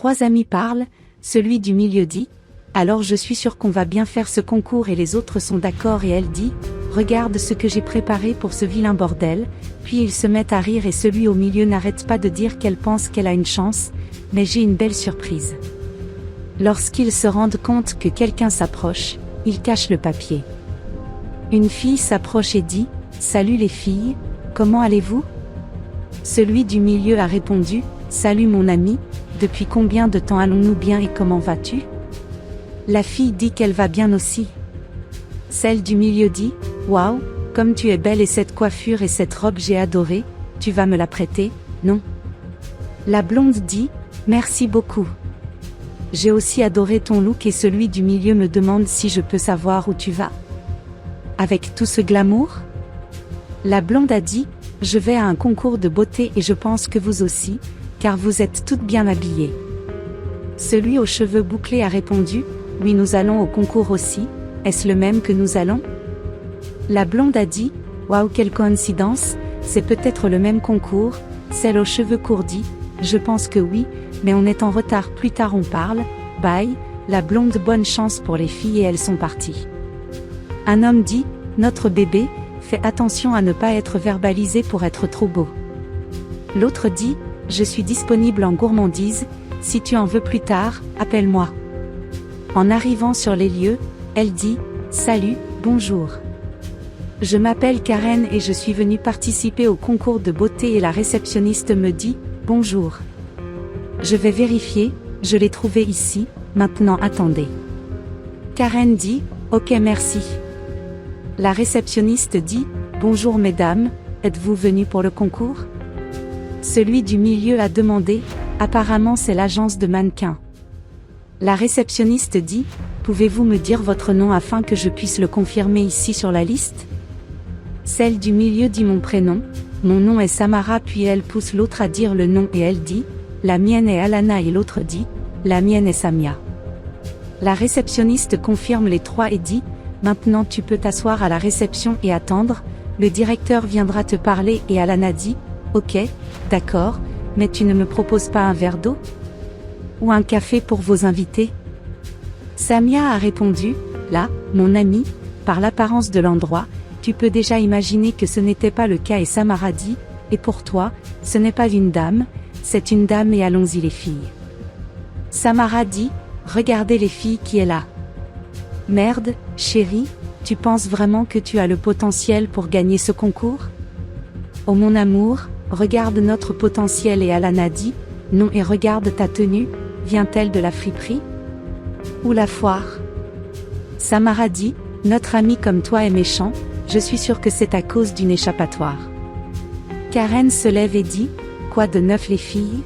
3 amis parlent, celui du milieu dit « Alors je suis sûr qu'on va bien faire ce concours » et les autres sont d'accord et elle dit « Regarde ce que j'ai préparé pour ce vilain bordel », puis ils se mettent à rire et celui au milieu n'arrête pas de dire qu'elle pense qu'elle a une chance, mais j'ai une belle surprise. Lorsqu'ils se rendent compte que quelqu'un s'approche, ils cachent le papier. Une fille s'approche et dit « Salut les filles, comment allez-vous » Celui du milieu a répondu « Salut mon ami, depuis combien de temps allons-nous bien et comment vas-tu » La fille dit qu'elle va bien aussi. Celle du milieu dit « Waouh, comme tu es belle et cette coiffure et cette robe j'ai adoré, tu vas me la prêter, non ?» La blonde dit « Merci beaucoup. J'ai aussi adoré ton look et celui du milieu me demande si je peux savoir où tu vas. » Avec tout ce glamour ? La blonde a dit « Je vais à un concours de beauté et je pense que vous aussi, car vous êtes toutes bien habillées. » Celui aux cheveux bouclés a répondu « Oui, nous allons au concours aussi, est-ce le même que nous allons ?» La blonde a dit « Waouh, quelle coïncidence, c'est peut-être le même concours. » Celle aux cheveux courts dit « Je pense que oui, mais on est en retard, plus tard on parle, bye. » La blonde bonne chance pour les filles et elles sont parties. Un homme dit « Notre bébé, fais attention à ne pas être verbalisé pour être trop beau. » L'autre dit « Je suis disponible en gourmandise, si tu en veux plus tard, appelle-moi. » En arrivant sur les lieux, elle dit « Salut, bonjour. Je m'appelle Karen et je suis venue participer au concours de beauté et la réceptionniste me dit « Bonjour. Je vais vérifier, je l'ai trouvé ici, maintenant attendez. » Karen dit « Ok merci. » La réceptionniste dit « Bonjour mesdames, êtes-vous venues pour le concours ?» Celui du milieu a demandé « Apparemment c'est l'agence de mannequins. » La réceptionniste dit « Pouvez-vous me dire votre nom afin que je puisse le confirmer ici sur la liste ?» Celle du milieu dit mon prénom, mon nom est Samara puis elle pousse l'autre à dire le nom et elle dit « La mienne est Alana » et l'autre dit « La mienne est Samia. » La réceptionniste confirme les trois et dit « Maintenant tu peux t'asseoir à la réception et attendre, le directeur viendra te parler » et Alana dit « Ok, d'accord, mais tu ne me proposes pas un verre d'eau ? Ou un café pour vos invités ?» Samia a répondu « Là, mon ami, par l'apparence de l'endroit, tu peux déjà imaginer que ce n'était pas le cas » et Samara dit « Et pour toi, ce n'est pas une dame, c'est une dame et allons-y les filles. » Samara dit « Regardez les filles qui est là. » Merde, chérie, tu penses vraiment que tu as le potentiel pour gagner ce concours ? Oh mon amour, regarde notre potentiel et Alana dit « Non et regarde ta tenue, vient-elle de la friperie ? Ou la foire ? » Samara dit « Notre ami comme toi est méchant, je suis sûre que c'est à cause d'une échappatoire. » Karen se lève et dit « Quoi de neuf les filles ?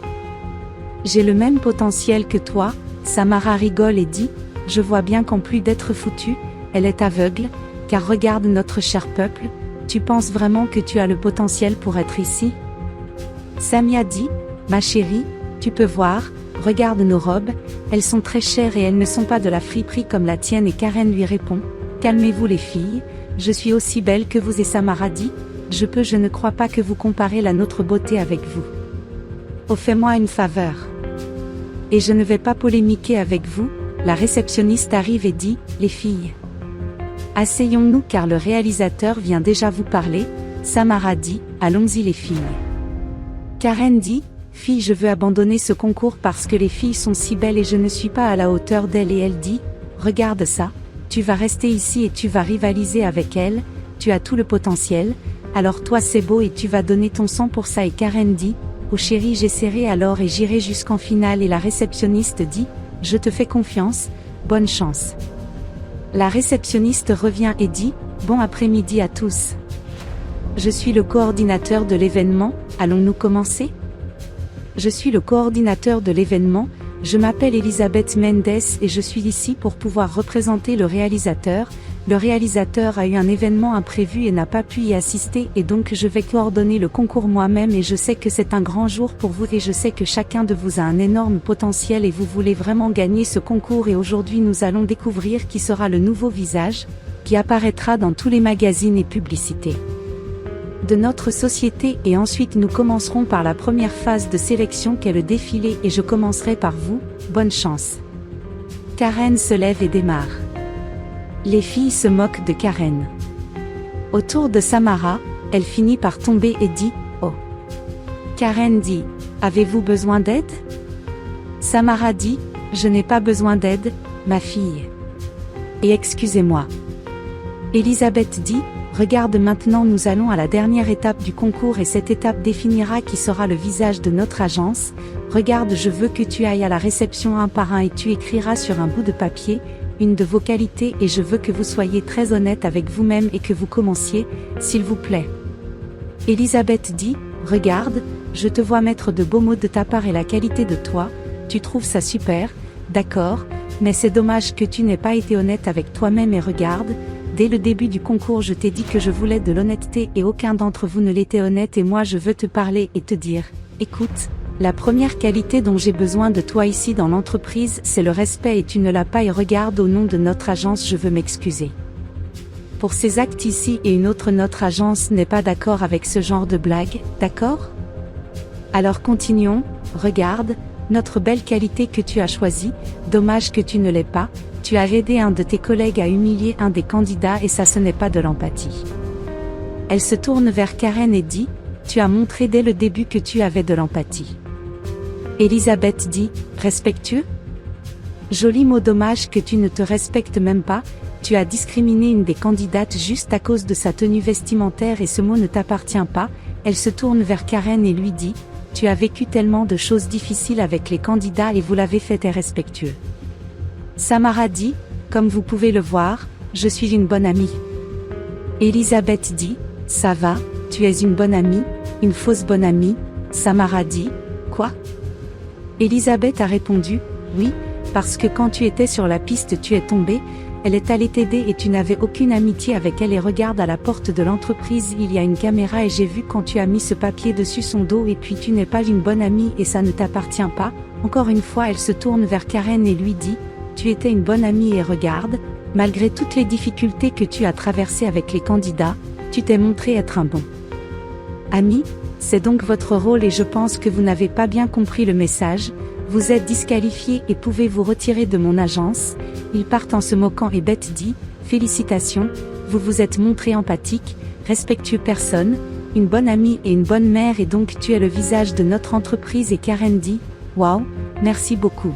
J'ai le même potentiel que toi. » Samara rigole et dit « Je vois bien qu'en plus d'être foutue, elle est aveugle, car regarde notre cher peuple, tu penses vraiment que tu as le potentiel pour être ici ? » Samia dit « Ma chérie, tu peux voir, regarde nos robes, elles sont très chères et elles ne sont pas de la friperie comme la tienne » et Karen lui répond « Calmez-vous les filles, je suis aussi belle que vous » et Samara dit « Je ne crois pas que vous comparez la notre beauté avec vous. Oh fais-moi une faveur. Et je ne vais pas polémiquer avec vous. » La réceptionniste arrive et dit « Les filles. Asseyons-nous car le réalisateur vient déjà vous parler. » Samara dit « Allons-y les filles. » Karen dit « Fille, je veux abandonner ce concours parce que les filles sont si belles et je ne suis pas à la hauteur d'elles. » Et elle dit « Regarde ça, tu vas rester ici et tu vas rivaliser avec elles, tu as tout le potentiel, alors toi c'est beau et tu vas donner ton sang pour ça. » Et Karen dit « Oh chérie, j'essaierai alors et j'irai jusqu'en finale. » Et la réceptionniste dit « Je te fais confiance, bonne chance. » La réceptionniste revient et dit « Bon après-midi à tous. Je suis le coordinateur de l'événement, allons-nous commencer ? Je suis le coordinateur de l'événement, je m'appelle Elisabeth Mendes et je suis ici pour pouvoir représenter le réalisateur. Le réalisateur a eu un événement imprévu et n'a pas pu y assister et donc je vais coordonner le concours moi-même et je sais que c'est un grand jour pour vous et je sais que chacun de vous a un énorme potentiel et vous voulez vraiment gagner ce concours et aujourd'hui nous allons découvrir qui sera le nouveau visage, qui apparaîtra dans tous les magazines et publicités. de notre société et ensuite nous commencerons par la première phase de sélection qu'est le défilé et je commencerai par vous, bonne chance. Karen se lève et démarre. Les filles se moquent de Karen. Autour de Samara, elle finit par tomber et dit « Oh ». Karen dit « Avez-vous besoin d'aide ?» Samara dit « Je n'ai pas besoin d'aide, ma fille. Et excusez-moi. » Elisabeth dit « Regarde maintenant nous allons à la dernière étape du concours et cette étape définira qui sera le visage de notre agence. Regarde je veux que tu ailles à la réception un par un et tu écriras sur un bout de papier une de vos qualités et je veux que vous soyez très honnête avec vous-même et que vous commenciez, s'il vous plaît. » Elisabeth dit « Regarde, je te vois mettre de beaux mots de ta part et la qualité de toi, tu trouves ça super, d'accord, mais c'est dommage que tu n'aies pas été honnête avec toi-même et regarde, dès le début du concours je t'ai dit que je voulais de l'honnêteté et aucun d'entre vous ne l'était honnête et moi je veux te parler et te dire, écoute, la première qualité dont j'ai besoin de toi ici dans l'entreprise c'est le respect et tu ne l'as pas et regarde au nom de notre agence je veux m'excuser. Pour ces actes ici et une autre notre agence n'est pas d'accord avec ce genre de blague, d'accord ? Alors continuons, regarde, notre belle qualité que tu as choisie, dommage que tu ne l'aies pas, tu as aidé un de tes collègues à humilier un des candidats et ça ce n'est pas de l'empathie. Elle se tourne vers Karen et dit, tu as montré dès le début que tu avais de l'empathie. Elisabeth dit, respectueux ? Joli mot dommage que tu ne te respectes même pas, tu as discriminé une des candidates juste à cause de sa tenue vestimentaire et ce mot ne t'appartient pas, elle se tourne vers Karen et lui dit, tu as vécu tellement de choses difficiles avec les candidats et vous l'avez fait et respectueux. Samara dit, comme vous pouvez le voir, je suis une bonne amie. Elisabeth dit, ça va, tu es une bonne amie, une fausse bonne amie, Samara dit, quoi ? Elisabeth a répondu, oui, parce que quand tu étais sur la piste tu es tombée, elle est allée t'aider et tu n'avais aucune amitié avec elle et regarde à la porte de l'entreprise il y a une caméra et j'ai vu quand tu as mis ce papier dessus son dos et puis tu n'es pas une bonne amie et ça ne t'appartient pas, encore une fois elle se tourne vers Karen et lui dit, tu étais une bonne amie et regarde, malgré toutes les difficultés que tu as traversées avec les candidats, tu t'es montré être un bon ami, c'est donc votre rôle et je pense que vous n'avez pas bien compris le message, vous êtes disqualifié et pouvez vous retirer de mon agence. Ils partent en se moquant et Beth dit, félicitations, vous vous êtes montré empathique, respectueux personne, une bonne amie et une bonne mère et donc tu es le visage de notre entreprise et Karen dit, waouh, merci beaucoup.